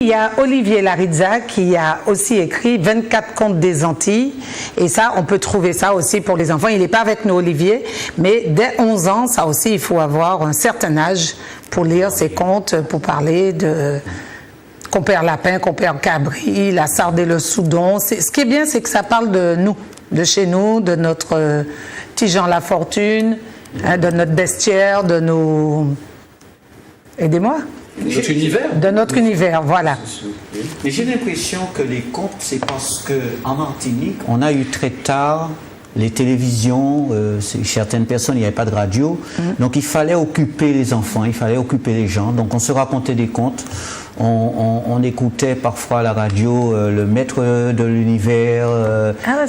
Il y a Olivier Larizza qui a aussi écrit 24 contes des Antilles et ça, on peut trouver ça aussi pour les enfants. Il n'est pas avec nous, Olivier, mais dès 11 ans, ça aussi, il faut avoir un certain âge pour lire ces contes, pour parler de Compère Lapin, Compère Cabri, La Sarde et le Soudon. Ce qui est bien, c'est que ça parle de nous, de chez nous, de notre petit Jean Lafortune, de notre bestiaire, de nos... Aidez-moi. Notre univers. De notre univers, voilà. Mais j'ai l'impression que les contes, c'est parce qu'en Martinique, on a eu très tard les télévisions, certaines personnes, il n'y avait pas de radio, donc il fallait occuper les enfants, il fallait occuper les gens, donc on se racontait des contes, on écoutait parfois à la radio le maître de l'univers,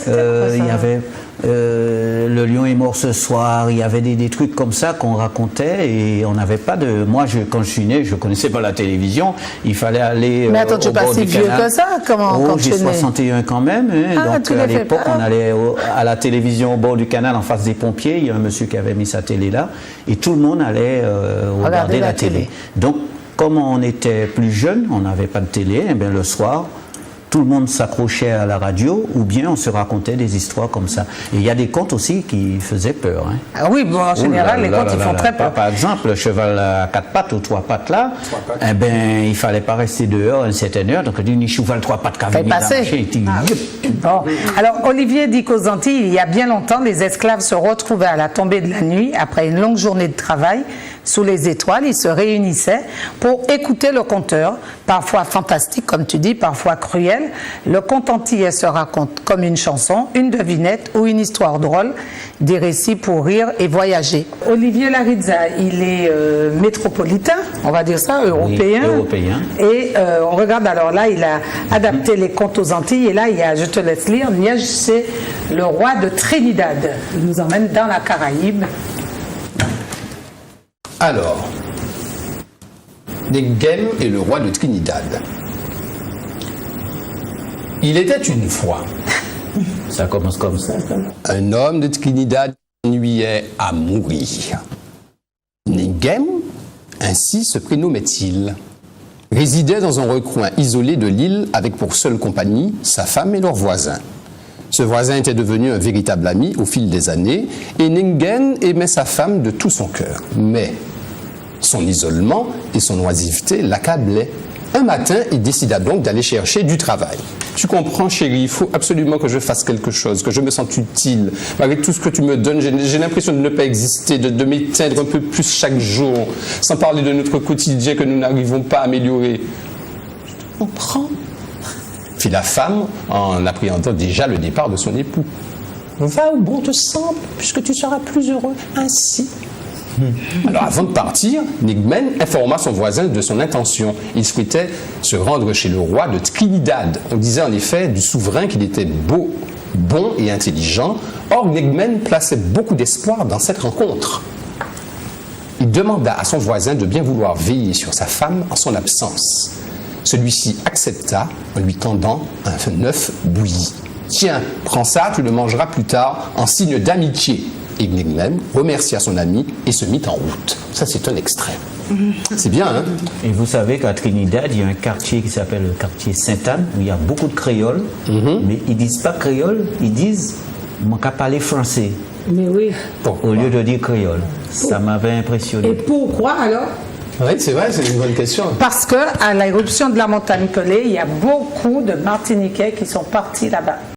il y avait le lion est mort ce soir, il y avait des trucs comme ça qu'on racontait et on n'avait pas de... Moi, quand je suis né, je ne connaissais pas la télévision, il fallait aller mais attends, tu n'es pas si vieux que ça, comment quand j'ai 61 quand même, hein, donc à l'époque, on allait à la télévision au bord du canal en face des pompiers, il y a un monsieur qui avait mis sa télé là et tout le monde allait regarder la télé. Donc, comme on était plus jeune, on n'avait pas de télé, et bien le soir, tout le monde s'accrochait à la radio ou bien on se racontait des histoires comme ça. Et il y a des contes aussi qui faisaient peur. Hein. Ah oui, bon, en général, les contes, ils font très peur. Par exemple, le cheval à 4 pattes ou 3 pattes là, eh ben, il ne fallait pas rester dehors à une certaine heure. Donc, on dit, ni cheval 3 pattes qui avait passer. Bon. Alors, Olivier dit qu'aux Antilles, il y a bien longtemps, les esclaves se retrouvaient à la tombée de la nuit, après une longue journée de travail, sous les étoiles, ils se réunissaient pour écouter le conteur, parfois fantastique, comme tu dis, parfois cruel. Le conte antillais se raconte comme une chanson, une devinette ou une histoire drôle, des récits pour rire et voyager. Olivier Larizza, il est métropolitain, on va dire ça, européen. Oui, européen. Et on regarde, alors là, il a adapté les contes aux Antilles, et là, il y a, je te laisse lire, Niège, c'est le roi de Trinidad. Il nous emmène dans la Caraïbe. Alors, Nengem est le roi de Trinidad. Il était une fois. Ça commence comme ça. Un homme de Trinidad s'ennuyait à mourir. Nengem, ainsi se prénommait-il, résidait dans un recoin isolé de l'île avec pour seule compagnie sa femme et leurs voisins. Ce voisin était devenu un véritable ami au fil des années et Nengem aimait sa femme de tout son cœur. Mais son isolement et son oisiveté l'accablaient. Un matin, il décida donc d'aller chercher du travail. Tu comprends, chérie, il faut absolument que je fasse quelque chose, que je me sente utile. Avec tout ce que tu me donnes, j'ai l'impression de ne pas exister, de m'éteindre un peu plus chaque jour, sans parler de notre quotidien que nous n'arrivons pas à améliorer. Je te comprends, fit la femme en appréhendant déjà le départ de son époux. Va où bon te semble, puisque tu seras plus heureux ainsi. Alors avant de partir, Nengem informa son voisin de son intention. Il souhaitait se rendre chez le roi de Trinidad. On disait en effet du souverain qu'il était beau, bon et intelligent. Or, Nengem plaçait beaucoup d'espoir dans cette rencontre. Il demanda à son voisin de bien vouloir veiller sur sa femme en son absence. Celui-ci accepta en lui tendant un œuf bouilli. « Tiens, prends ça, tu le mangeras plus tard en signe d'amitié. » Et Nengem remercia son ami et se mit en route. Ça, c'est un extrait. C'est bien, hein? Et vous savez qu'à Trinidad, il y a un quartier qui s'appelle le quartier Sainte-Anne, où il y a beaucoup de créoles, mais ils ne disent pas créole, ils disent « mon qu'à parler français ». Mais oui. Au lieu de dire créole. Ça m'avait impressionné. Et pourquoi alors? Oui, c'est vrai, c'est une bonne question. Parce qu'à l'éruption de la montagne Pelée, il y a beaucoup de Martiniquais qui sont partis là-bas.